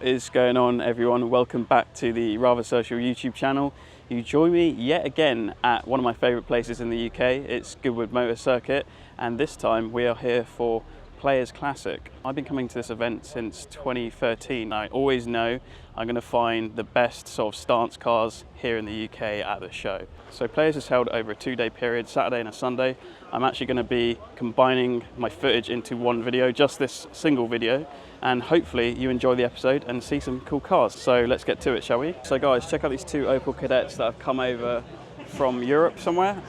What is going on, everyone? Welcome back to the Rather Social YouTube channel. You join me yet again at one of my favourite places in the UK. It's Goodwood Motor Circuit, and this time we are here for Players Classic. I've been coming to this event since 2013. I always know I'm going to find the best sort of stance cars here in the UK at the show. So Players is held over a 2-day period, Saturday and a Sunday. I'm actually going to be combining my footage into one video, just this single video, and hopefully you enjoy the episode and see some cool cars. So let's get to it, shall we? So guys, check out these two Opel Kadetts that have come over from Europe somewhere.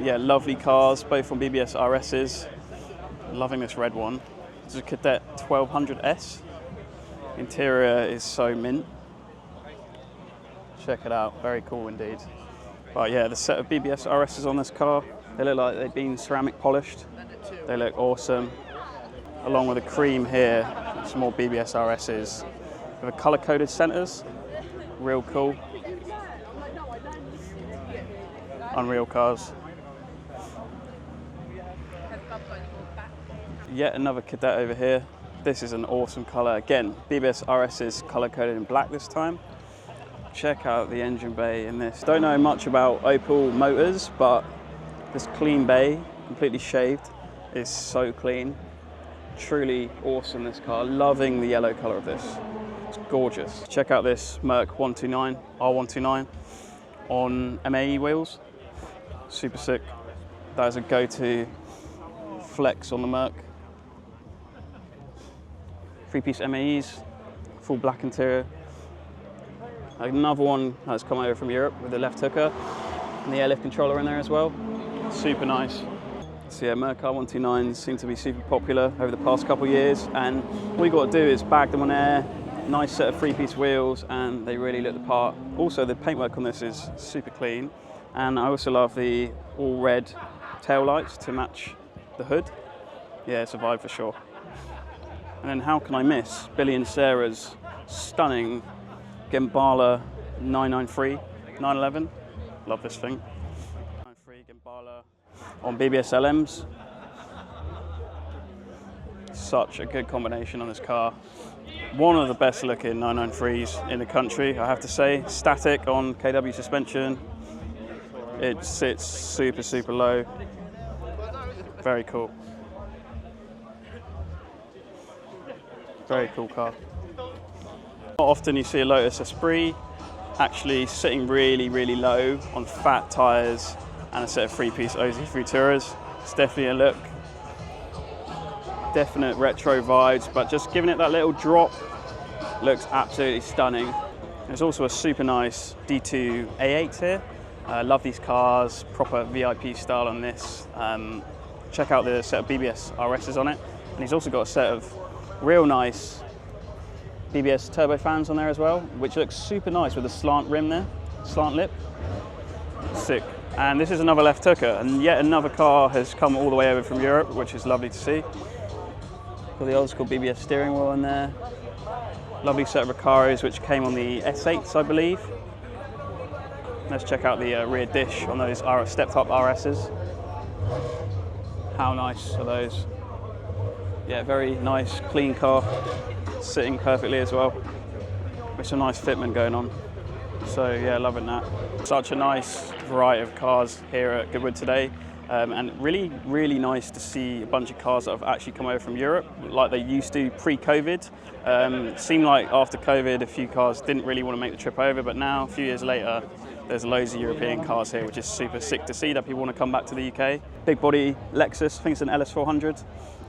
Yeah, lovely cars, both from BBS RS's. Loving this red one. This is a Cadet 1200S. Interior is so mint. Check it out, very cool indeed. But yeah, the set of BBS RS's on this car, they look like they've been ceramic polished. They look awesome. Along with the cream here, some more BBS RS's with the color-coded centers. Real cool. Unreal cars. Yet another Cadet over here. This is an awesome color. Again, BBS RS is color coded in black this time. Check out the engine bay in this. Don't know much about Opel motors, but this clean bay, completely shaved, is so clean. Truly awesome, this car. Loving the yellow color of this. It's gorgeous. Check out this Mk1 R129 on MAE wheels. Super sick. That is a go-to flex on the Merc. 3-piece MAEs, full black interior. Another one that's come over from Europe with the left hooker and the airlift controller in there as well. Super nice. So yeah, Merc R129s seem to be super popular over the past couple of years, and all you got to do is bag them on air, nice set of 3-piece wheels, and they really look the part. Also, the paintwork on this is super clean, and I also love the all red tail lights to match the hood. Yeah, it's a vibe for sure. And then how can I miss Billy and Sarah's stunning Gembala 993 911? Love this thing. 993 Gembala on BBS LMs. Such a good combination on this car. One of the best looking 993s in the country, I have to say. Static on KW suspension. It sits super, super low. Very cool. Very cool car. Not often you see a Lotus Esprit actually sitting really, really low on fat tyres and a set of 3-piece OZ Futuras. It's definitely a look. Definite retro vibes, but just giving it that little drop looks absolutely stunning. There's also a super nice D2 A8 here. Love these cars, proper VIP style on this. Check out the set of BBS RS's on it. And he's also got a set of real nice BBS turbo fans on there as well, which looks super nice with a slant rim there, slant lip. Sick. And this is another left hooker, and yet another car has come all the way over from Europe, which is lovely to see. Got the old school BBS steering wheel in there. Lovely set of Recaros, which came on the S8s, I believe. Let's check out the rear dish on those stepped up RS's. How nice are those? Yeah, very nice, clean car, sitting perfectly as well. With some nice fitment going on. So yeah, loving that. Such a nice variety of cars here at Goodwood today. And really, really nice to see a bunch of cars that have actually come over from Europe, like they used to pre-COVID. It seemed like after COVID, a few cars didn't really want to make the trip over, but now, a few years later, there's loads of European cars here, which is super sick to see that people want to come back to the UK. Big body Lexus, I think it's an LS400.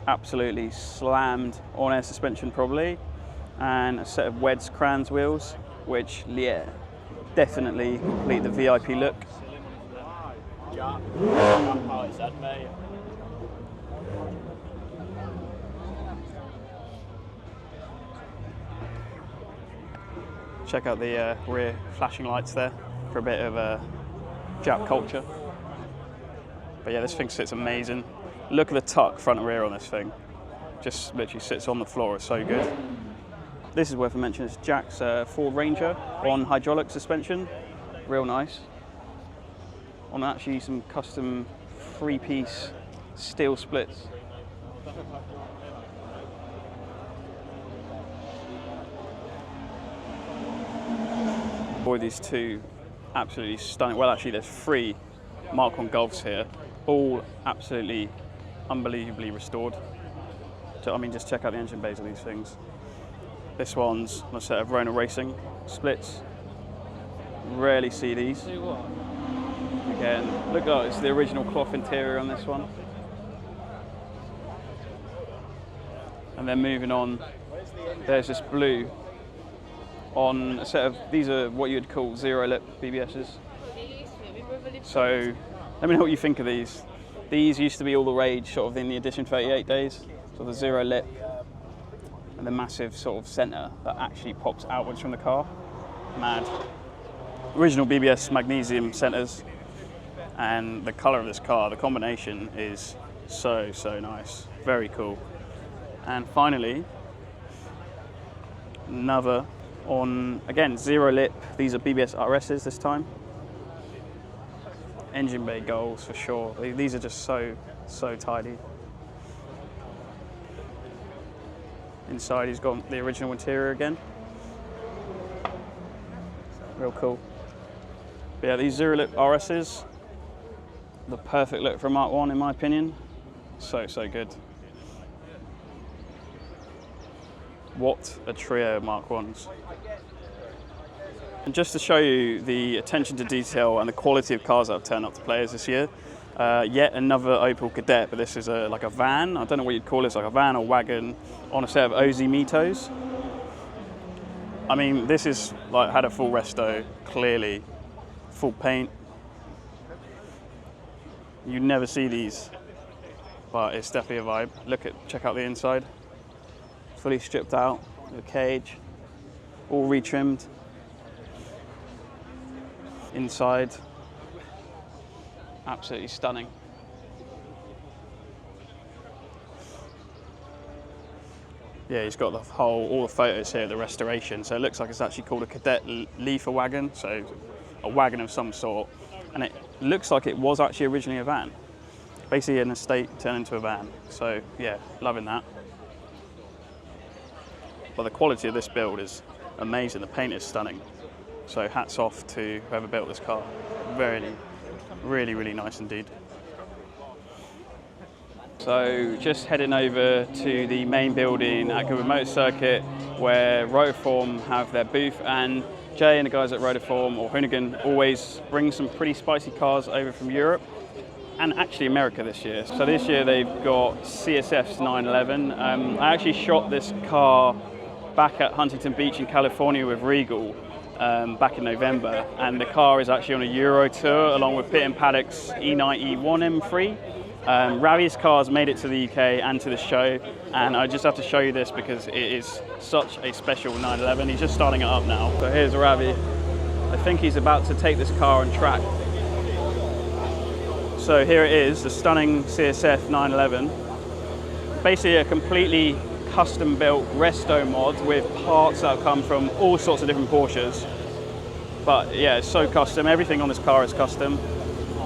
Absolutely slammed on air suspension probably, and a set of Weds Crans wheels, which yeah, definitely complete the VIP look. Check out the rear flashing lights there for a bit of Jap culture. But yeah, this thing sits amazing. Look at the tuck front and rear on this thing. Just literally sits on the floor, it's so good. This is worth a mention, it's Jack's Ford Ranger on hydraulic suspension. Real nice. On actually some custom 3-piece steel splits. for these two absolutely stunning, well actually there's 3 Mk1 Golfs here, all absolutely unbelievably restored. So, I mean, just check out the engine bays of these things. This one's on a set of Rona Racing splits. Rarely see these. Again, look, oh, it's the original cloth interior on this one. And then moving on, there's this blue on a set of, these are what you'd call zero lip BBSs. So let me know what you think of these. These used to be all the rage sort of in the Edition 38 days. So the zero lip and the massive sort of centre that actually pops outwards from the car. Mad. Original BBS magnesium centres, and the colour of this car, the combination is so nice. Very cool. And finally, another on, again, zero lip. These are BBS RSs this time. Engine bay goals for sure. These are just so tidy. Inside he's got the original interior again. Real cool. But yeah, these zero lip RSs, the perfect look for a Mark 1 in my opinion. So good. What a trio of Mark 1s. And just to show you the attention to detail and the quality of cars that have turned up to players this year, yet another Opel Kadett, but this is like a van. I don't know what you'd call this, like a van or wagon on a set of OZ Mitos. I mean, this is like had a full resto, clearly, full paint. You never see these, but it's definitely a vibe. Check out the inside. Fully stripped out, the cage, all retrimmed. Inside, absolutely stunning. Yeah, he's got the all the photos here, the restoration. So it looks like it's actually called a Kadett Leafer wagon, so a wagon of some sort. And it looks like it was actually originally a van. Basically an estate turned into a van. So yeah, loving that. But the quality of this build is amazing. The paint is stunning. So hats off to whoever built this car. Really nice indeed. So just heading over to the main building at Goodwood Motor Circuit where Rotoform have their booth, and Jay and the guys at Rotoform, or Hoonigan, always bring some pretty spicy cars over from Europe and actually America this year. So this year they've got CSF's 911. I actually shot this car back at Huntington Beach in California with Regal back in November, and the car is actually on a Euro tour along with Pitt and Paddock's E91 M3. Ravi's cars made it to the UK and to the show, and I just have to show you this because it is such a special 911. He's just starting it up now. So here's Ravi. I think he's about to take this car on track. So here it is, the stunning CSF 911. Basically a completely custom built resto mod with parts that have come from all sorts of different Porsches. But yeah, it's so custom. Everything on this car is custom.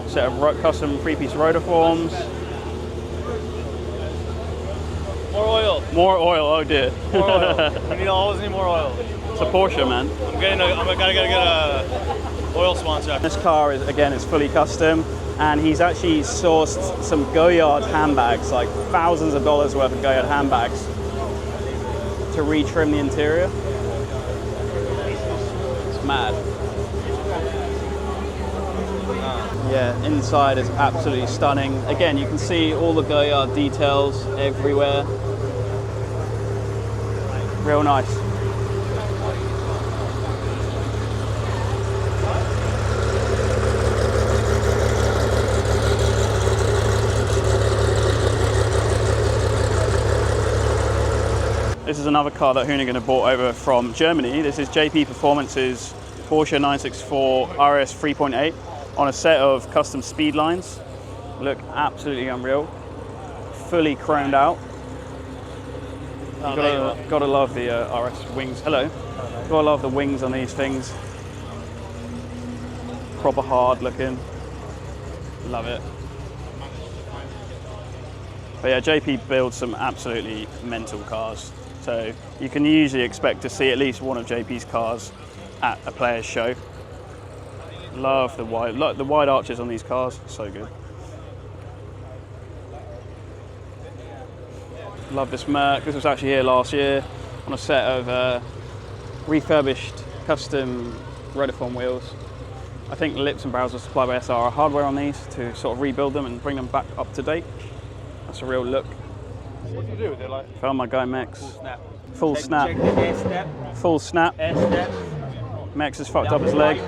Set of custom 3-piece Rotoforms. More oil. More oil, oh dear. More oil. We always need more oil. It's a Porsche, man. I'm gotta get a oil sponsor. This car is, again, it's fully custom, and he's actually sourced some Goyard handbags, like thousands of dollars worth of Goyard handbags, to retrim the interior. It's mad. Yeah, inside is absolutely stunning. Again, you can see all the Goyard details everywhere. Real nice. This is another car that Hoonigan have brought over from Germany. This is JP Performance's Porsche 964 RS 3.8 on a set of custom speed lines. Look absolutely unreal. Fully chromed out. Gotta love the RS wings. Hello. Gotta love the wings on these things. Proper hard looking. Love it. But yeah, JP builds some absolutely mental cars. So you can usually expect to see at least one of JP's cars at a player's show. Love the wide arches on these cars, so good. Love this Merc. This was actually here last year on a set of refurbished custom Rotiform wheels. I think the lips and barrels are supplied by SR hardware on these to sort of rebuild them and bring them back up to date. That's a real look. What do you do with it? Like Found my guy Mex. full snap. Full snap. Check the air step. Full snap. Air step. Mex has fucked up his leg.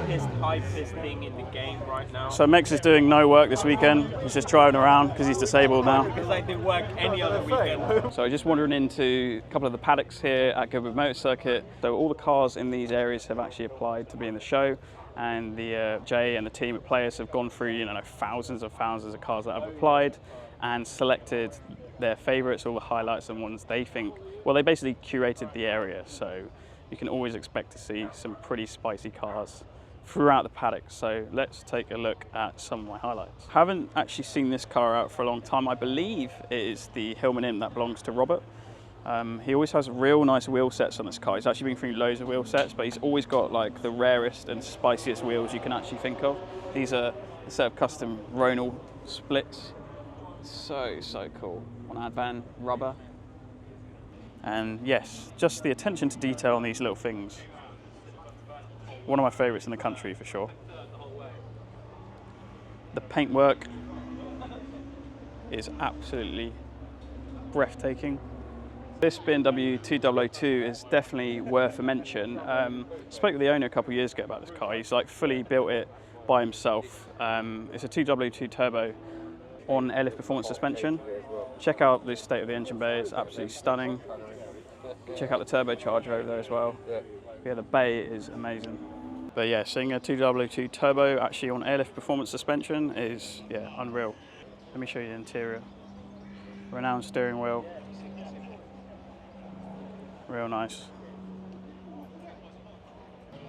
Hypest thing in the game right now. So Mex is doing no work this weekend. He's just driving around because he's disabled now. Because I do work any other weekend. So just wandering into a couple of the paddocks here at Goodwood Motor Circuit. So all the cars in these areas have actually applied to be in the show, and the Jay and the team at Players have gone through, thousands of cars that have applied and selected their favourites, all the highlights and ones they think. Well, they basically curated the area, so you can always expect to see some pretty spicy cars throughout the paddock. So let's take a look at some of my highlights. Haven't actually seen this car out for a long time. I believe it is the Hillman Imp that belongs to Robert. He always has real nice wheel sets on this car. He's actually been through loads of wheel sets, but he's always got like the rarest and spiciest wheels you can actually think of. These are a set of custom Ronal splits. So cool. On Advan rubber. And yes, just the attention to detail on these little things. One of my favourites in the country for sure. The paintwork is absolutely breathtaking. This BMW 2002 is definitely worth a mention. Spoke with the owner a couple of years ago about this car. He's like fully built it by himself. It's a 2W2 turbo on airlift performance suspension. Check out the state of the engine bay, it's absolutely stunning. Check out the turbocharger over there as well. Yeah, the bay is amazing. But yeah, seeing a 2W2 turbo actually on airlift performance suspension is, yeah, unreal. Let me show you the interior. Renowned steering wheel. Real nice.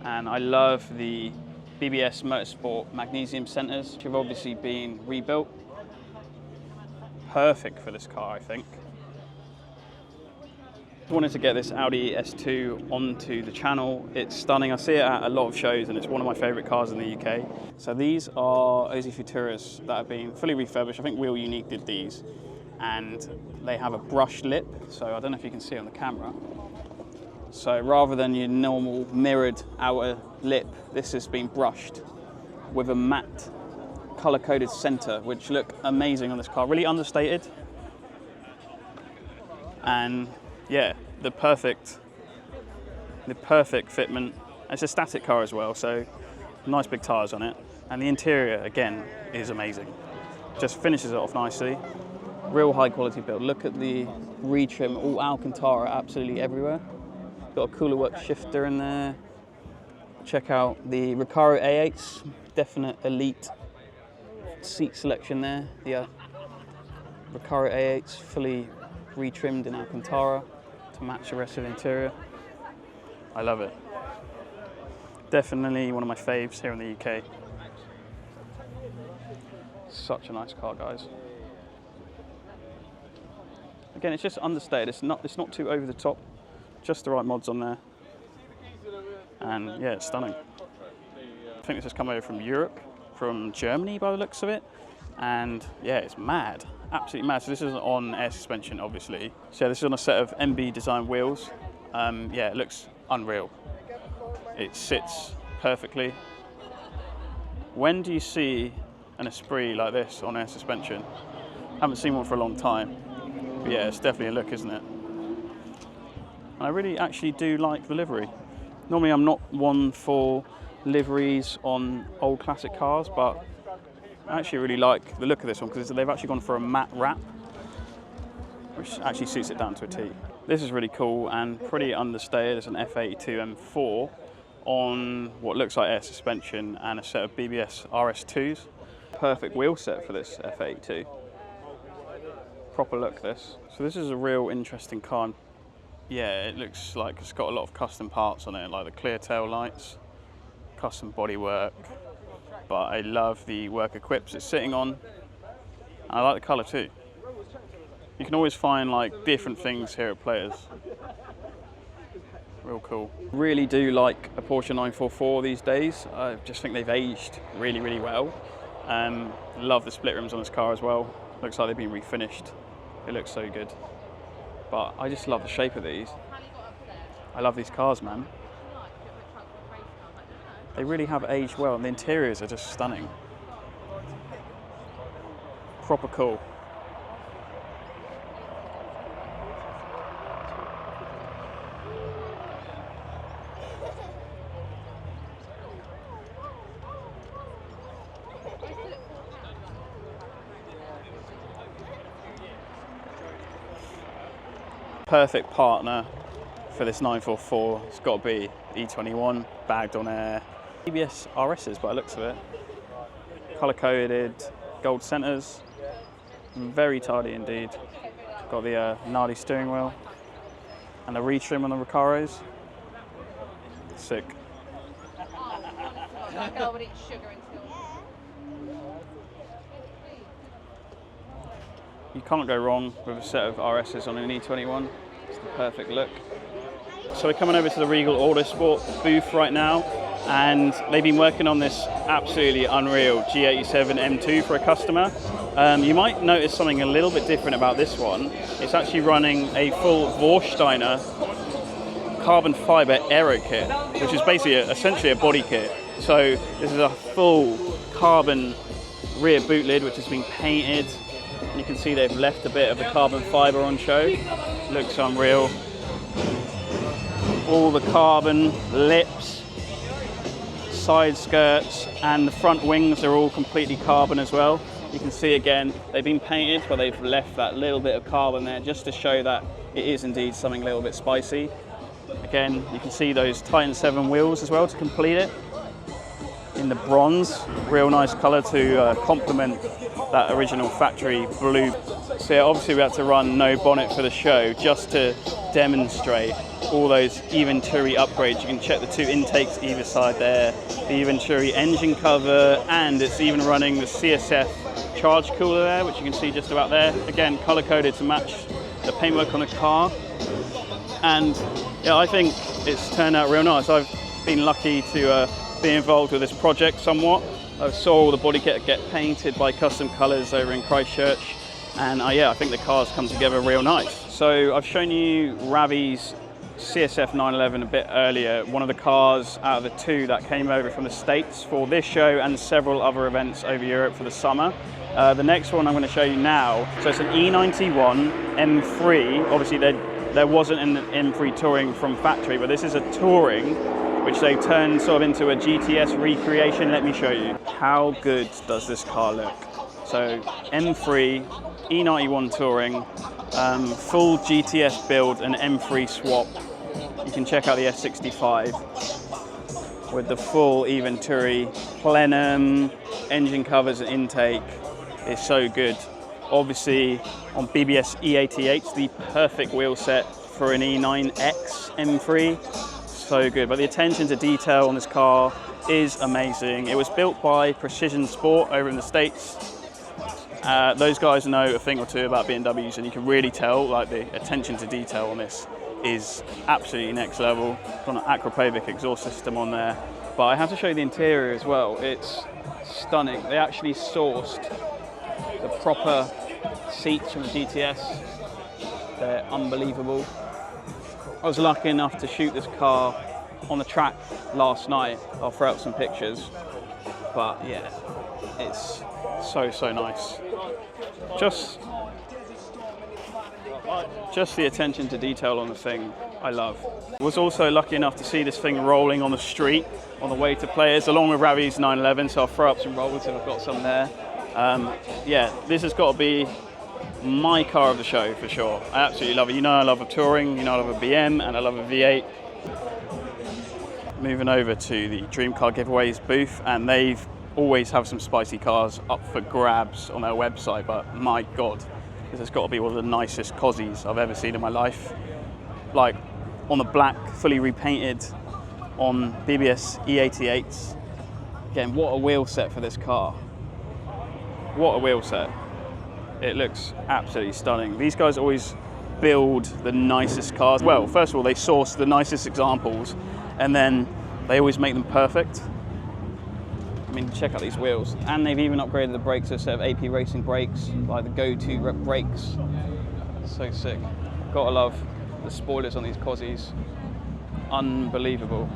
And I love the BBS Motorsport magnesium centers, which have obviously been rebuilt. Perfect for this car, I think. I wanted to get this Audi S2 onto the channel. It's stunning. I see it at a lot of shows and it's one of my favorite cars in the UK. So these are Osi Futuras that have been fully refurbished. I think Wheel Unique did these, and they have a brushed lip. So I don't know if you can see it on the camera. So rather than your normal mirrored outer lip, this has been brushed with a matte color-coded center, which look amazing on this car. Really understated. And yeah, the perfect fitment. It's a static car as well, so nice big tires on it. And the interior, again, is amazing. Just finishes it off nicely. Real high quality build. Look at the retrim, all Alcantara absolutely everywhere. Got a cooler work shifter in there. Check out the Recaro A8s, definite elite seat selection there. The Recaro A8s fully retrimmed in Alcantara to match the rest of the interior. I love it. Definitely one of my faves here in the UK. Such a nice car, guys. Again, it's just understated. It's not too over the top. Just the right mods on there. And yeah, it's stunning. I think this has come over from Europe, from Germany by the looks of it. And yeah, it's mad, absolutely mad. So this is on air suspension, obviously. So yeah, this is on a set of MB design wheels. Yeah, it looks unreal. It sits perfectly. When do you see an Esprit like this on air suspension? Haven't seen one for a long time. But yeah, it's definitely a look, isn't it? And I really actually do like the livery. Normally I'm not one for liveries on old classic cars, but I actually really like the look of this one because they've actually gone for a matte wrap, which actually suits it down to a T. This is really cool and pretty understated. It's an F82 M4 on what looks like air suspension and a set of BBS RS2s. Perfect wheel set for this F82. Proper look, this. So this is a real interesting car. Yeah, it looks like it's got a lot of custom parts on it, like the clear tail lights, custom bodywork. But I love the work equips it's sitting on. And I like the colour too. You can always find like different things here at Players. real cool. Really do like a Porsche 944 these days. I just think they've aged really, really well. Love the split rims on this car as well. Looks like they've been refinished. It looks so good. But I just love the shape of these. I love these cars, man. They really have aged well, and the interiors are just stunning. Proper cool. Perfect partner for this 944. It's got to be E21, bagged on air. ABS RSs by the looks of it. Colour coded, gold centres. Very tidy indeed. Got the gnarly steering wheel and the retrim on the Recaros. Sick. You can't go wrong with a set of RSs on an E21. It's the perfect look. So we're coming over to the Regal Motorsport booth right now, and they've been working on this absolutely unreal G87 M2 for a customer. You might notice something a little bit different about this one. It's actually running a full Vorsteiner carbon fibre aero kit, which is basically essentially a body kit. So this is a full carbon rear boot lid, which has been painted. And you can see they've left a bit of the carbon fibre on show. Looks unreal. All the carbon lips, side skirts, and the front wings are all completely carbon as well. You can see again, they've been painted, but they've left that little bit of carbon there just to show that it is indeed something a little bit spicy. Again, you can see those Titan 7 wheels as well to complete it. In the bronze, real nice colour to complement that original factory blue. So yeah, obviously we had to run no bonnet for the show just to demonstrate all those E-Venturi upgrades. You can check the two intakes either side there, the E-Venturi engine cover, and it's even running the CSF charge cooler there, which you can see just about there. Again, colour coded to match the paintwork on the car. And yeah, I think it's turned out real nice. I've been lucky to be involved with this project somewhat. I saw all the body kit get painted by Custom Colours over in Christchurch, and yeah, I think the cars come together real nice. So I've shown you Ravi's CSF 911 a bit earlier, one of the cars out of the two that came over from the States for this show and several other events over Europe for the summer. The next one I'm going to show you now, so it's an E91 M3. Obviously there wasn't an M3 Touring from factory, but this is a Touring which they turned sort of into a GTS recreation. Let me show you. How good does this car look? So M3, E91 Touring, full GTS build and M3 swap. You can check out the S65 with the full E-Venturi plenum, engine covers and intake. It's so good. Obviously on BBS E88, the perfect wheel set for an E9X M3. So good, but the attention to detail on this car is amazing. It was built by Precision Sport over in the States. Those guys know a thing or two about BMWs, and you can really tell like the attention to detail on this is absolutely next level. Got an Acropovic exhaust system on there, but I have to show you the interior as well. It's stunning. They actually sourced the proper seats from the GTS. They're unbelievable. I was lucky enough to shoot this car on the track last night. I'll throw up some pictures, but yeah, it's so nice. Just the attention to detail on the thing, I love. I was also lucky enough to see this thing rolling on the street on the way to players, along with Ravi's 911, so I'll throw up some rollers if I've got some there. Yeah, this has got to be my car of the show for sure. I absolutely love it. You know I love a Touring, you know I love a BM, and I love a V8. Moving over to the Dream Car Giveaways booth, and they've always have some spicy cars up for grabs on their website, but my God, this has got to be one of the nicest Cozzies I've ever seen in my life. Like on the black, fully repainted on BBS E88s. Again, what a wheel set for this car. What a wheel set. It looks absolutely stunning. These guys always build the nicest cars. Well, first of all, they source the nicest examples, and then they always make them perfect. I mean, check out these wheels. And they've even upgraded the brakes to a set of AP Racing brakes, like the go-to brakes. So sick. Gotta love the spoilers on these Cozzies. Unbelievable.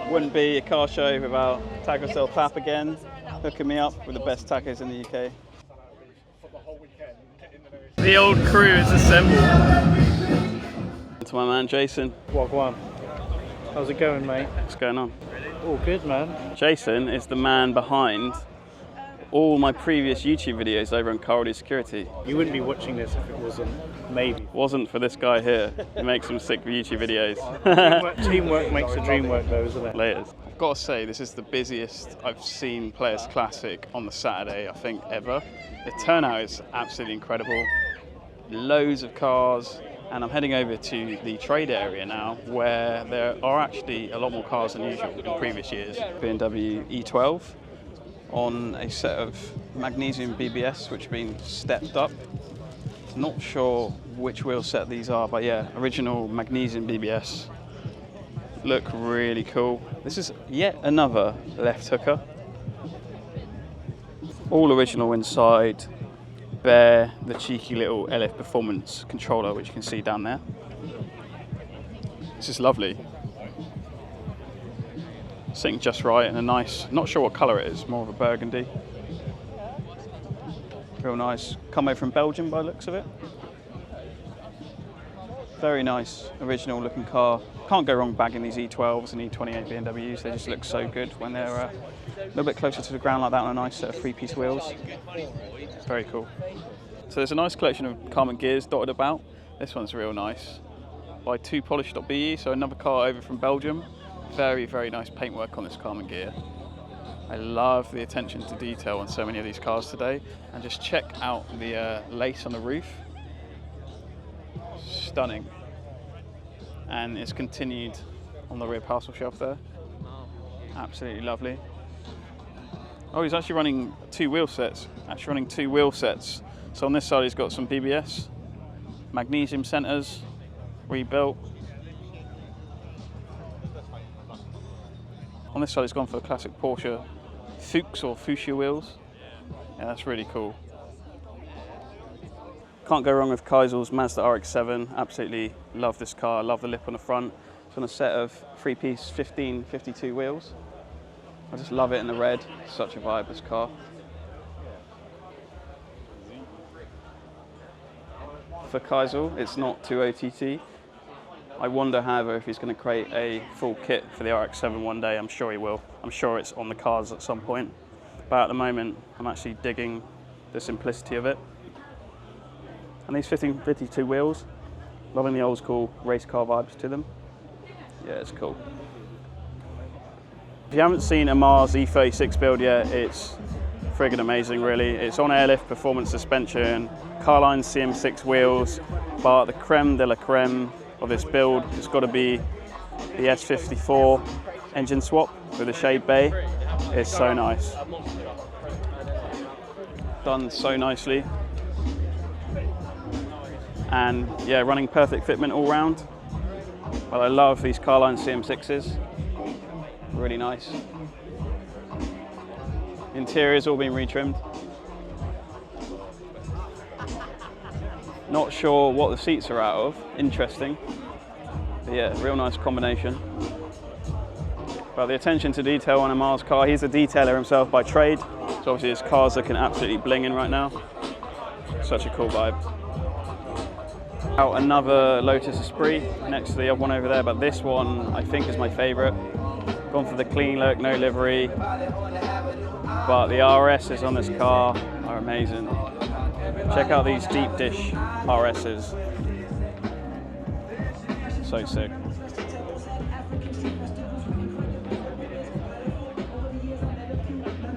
Wouldn't be a car show without Taco Cell Pap again, hooking me up with the best tacos in the UK. The old crew is assembled. To my man Jason. Walkround. How's it going, mate? What's going on? All good, man. Jason is the man behind all my previous YouTube videos over on Audi Security. You wouldn't be watching this if it wasn't, maybe. Wasn't for this guy here. He makes some sick YouTube videos. Teamwork makes the dream work though, isn't it? Laters. I've got to say, this is the busiest I've seen Players Classic on the Saturday, I think, ever. The turnout is absolutely incredible. Loads of cars. And I'm heading over to the trade area now, where there are actually a lot more cars than usual in previous years. BMW E12 on a set of magnesium BBS, which have been stepped up. Not sure which wheel set these are, but yeah, original magnesium BBS. Look really cool. This is yet another left hooker. All original inside. Bear the cheeky little LF Performance controller, which you can see down there. This is lovely. Sitting just right in a nice, not sure what colour it is, more of a burgundy. Real nice. Come over from Belgium by the looks of it. Very nice, original looking car. Can't go wrong bagging these E12s and E28 BMWs. They just look so good when they're a little bit closer to the ground like that on a nice set of three-piece wheels. Very cool. So there's a nice collection of Karman gears dotted about. This one's real nice. By 2polish.be, so another car over from Belgium. Very, very nice paintwork on this Karman gear. I love the attention to detail on so many of these cars today. And just check out the lace on the roof. Stunning. And it's continued on the rear parcel shelf there. Absolutely lovely. Oh, he's actually running two wheel sets. So on this side he's got some BBS, magnesium centers, rebuilt. On this side he's gone for the classic Porsche Fuchs or Fuchsia wheels. Yeah, that's really cool. Can't go wrong with Kaisel's Mazda RX-7. Absolutely love this car. Love the lip on the front. It's on a set of three-piece 1552 wheels. I just love it in the red. Such a vibe, this car. For Kaisel, it's not too OTT. I wonder, however, if he's going to create a full kit for the RX-7 one day. I'm sure he will. I'm sure it's on the cards at some point. But at the moment, I'm actually digging the simplicity of it. And these 1552 wheels, loving the old school race car vibes to them. Yeah, it's cool. If you haven't seen Amar's E36 build yet, it's friggin' amazing, really. It's on airlift performance suspension, Carline CM6 wheels, but the creme de la creme of this build has got to be the S54 engine swap with the shade bay. It's so nice. Done so nicely. and yeah, running perfect fitment all round. But I love these Carline CM6s, really nice. Interior's all been retrimmed. Not sure what the seats are out of, interesting. But yeah, real nice combination. But the attention to detail on Amar's car, he's a detailer himself by trade, so obviously his car's looking absolutely blinging right now. Such a cool vibe. Out another Lotus Esprit next to the other one over there, but this one I think is my favourite. Gone for the clean look, no livery, but the RSs on this car are amazing. Check out these deep dish RSs, so sick.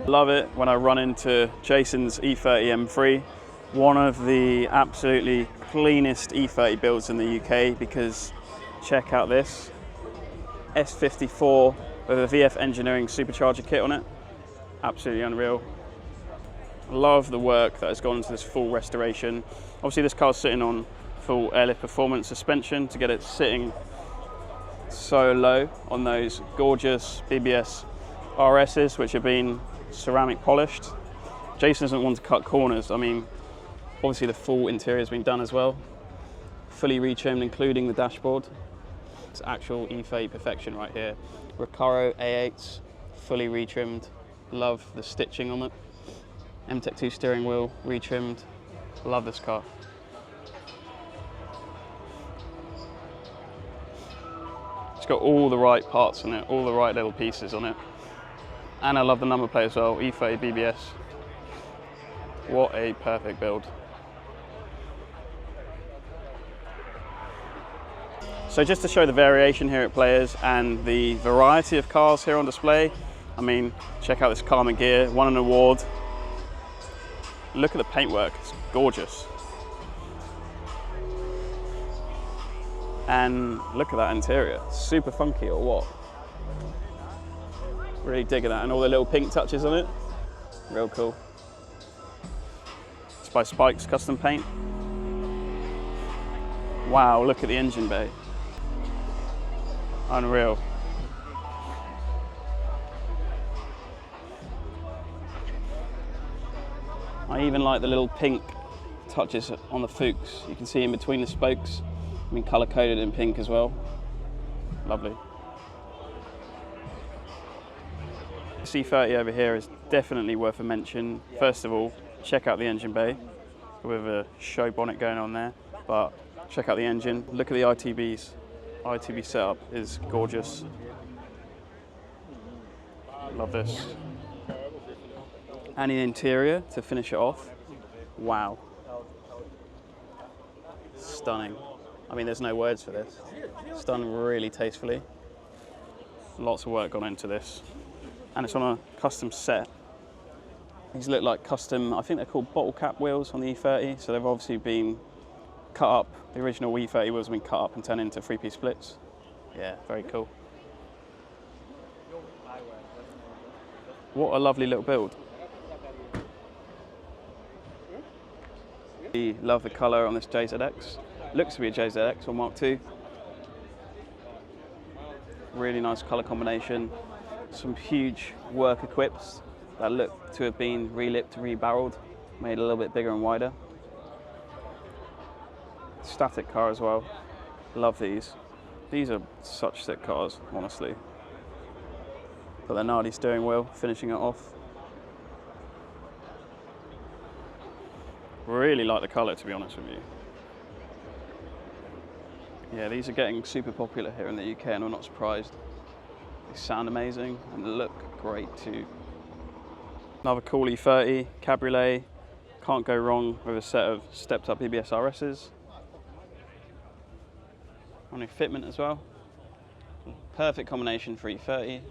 Love it when I run into Jason's E30 M3, one of the absolutely cleanest E30 builds in the UK, because check out this S54 with a VF Engineering supercharger kit on it. Absolutely unreal. Love the work that has gone into this full restoration. Obviously this car's sitting on full airlift performance suspension to get it sitting so low on those gorgeous BBS RSs, which have been ceramic polished. Jason doesn't want to cut corners. I mean, obviously the full interior has been done as well. Fully retrimmed, including the dashboard. It's actual E30 perfection right here. Recaro A8s, fully retrimmed. Love the stitching on it. MTEC2 steering wheel, retrimmed. Love this car. It's got all the right parts on it, all the right little pieces on it. And I love the number plate as well, E30 BBS. What a perfect build. So just to show the variation here at Players and the variety of cars here on display, I mean, check out this Karma gear, won an award. Look at the paintwork, it's gorgeous. And look at that interior, super funky or what? Really digging that, and all the little pink touches on it. Real cool. It's by Spike's Custom Paint. Wow, look at the engine bay. Unreal. I even like the little pink touches on the Fuchs. You can see in between the spokes. I mean, colour coded in pink as well. Lovely. C30 over here is definitely worth a mention. First of all, check out the engine bay with a show bonnet going on there, but check out the engine. Look at the ITBs. ITB setup is gorgeous. Love this. And the interior to finish it off. Wow. Stunning. I mean, there's no words for this. It's done really tastefully. Lots of work gone into this. And it's on a custom set. These look like custom, I think they're called bottle cap wheels on the E30, so they've obviously been cut up. The original E30 wheels have been cut up and turned into 3-piece splits. Yeah, very cool. What a lovely little build. I love the colour on this JZX. Looks to be a JZX or Mark II. Really nice colour combination. Some huge work equips that look to have been relipped, rebarreled, made a little bit bigger and wider. Static car as well. Love these. These are such sick cars, honestly. Got the Nardi steering wheel, finishing it off. Really like the colour, to be honest with you. Yeah, these are getting super popular here in the UK, and I'm not surprised. They sound amazing and look great too. Another cool E30 Cabriolet. Can't go wrong with a set of stepped up BBS RSs. On a fitment as well. Perfect combination for E30.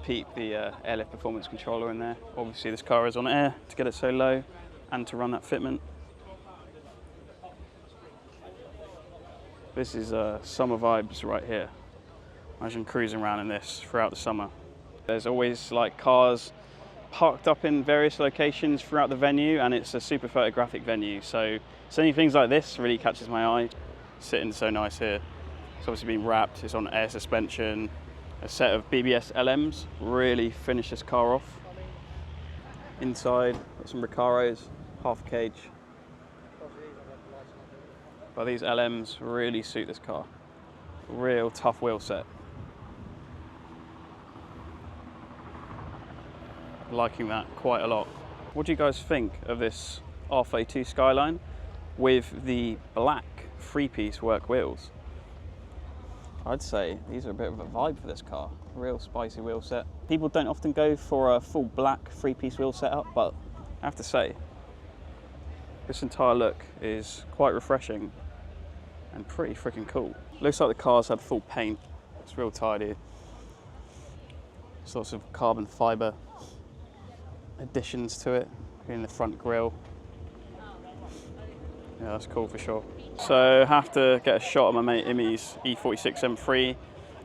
Peep the airlift performance controller in there. Obviously this car is on air to get it so low and to run that fitment. This is summer vibes right here. Imagine cruising around in this throughout the summer. There's always like cars parked up in various locations throughout the venue, and it's a super photographic venue, so seeing things like this really catches my eye. Sitting so nice here. It's obviously been wrapped, it's on air suspension, a set of BBS LMs really finish this car off. Inside, got some Recaros, half cage. But these LMs really suit this car. Real tough wheel set. Liking that quite a lot. What do you guys think of this R32 Skyline with the black three-piece work wheels? I'd say these are a bit of a vibe for this car. Real spicy wheel set. People don't often go for a full black three-piece wheel setup, but I have to say, this entire look is quite refreshing and pretty freaking cool. Looks like the car's had full paint. It's real tidy. Sorts of carbon fibre additions to it in the front grille. Yeah, that's cool for sure. So I have to get a shot of my mate Imi's E36 M3.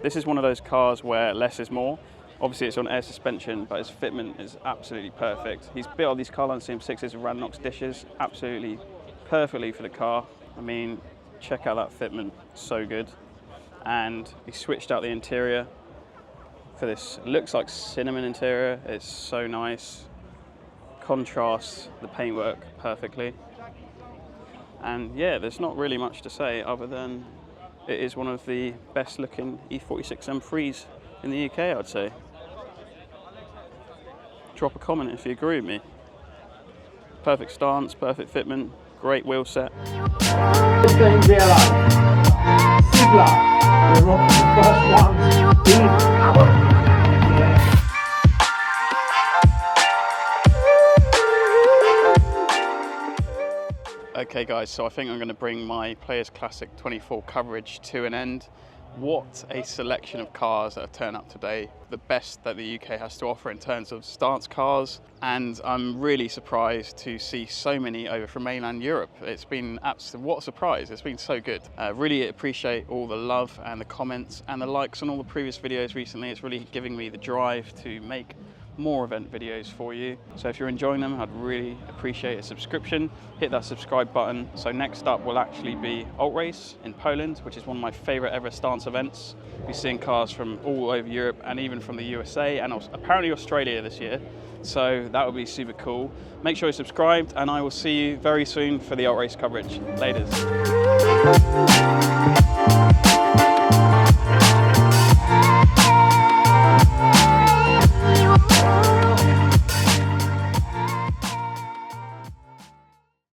This is one of those cars where less is more. Obviously it's on air suspension, but his fitment is absolutely perfect. He's built all these Carline CM6s with Radnox dishes, absolutely perfectly for the car. I mean, check out that fitment, so good. And he switched out the interior for this, looks like cinnamon interior. It's so nice. Contrasts the paintwork perfectly. And yeah, there's not really much to say other than it is one of the best looking E46 M3s in the UK, I'd say. Drop a comment if you agree with me. Perfect stance, perfect fitment, great wheel set. Okay guys, so I think I'm going to bring my Players Classic 24 coverage to an end. What a selection of cars that have turned up today. The best that the UK has to offer in terms of stance cars, and I'm really surprised to see so many over from mainland Europe. It's been what a surprise, it's been so good. Really appreciate all the love and the comments and the likes on all the previous videos recently. It's really giving me the drive to make more event videos for you. So if you're enjoying them, I'd really appreciate a subscription. Hit that subscribe button. So next up will actually be Alt Race in Poland, which is one of my favorite ever stance events. We're seeing cars from all over Europe and even from the USA and apparently Australia this year. So that would be super cool. Make sure you're subscribed, and I will see you very soon for the Alt Race coverage. Laters.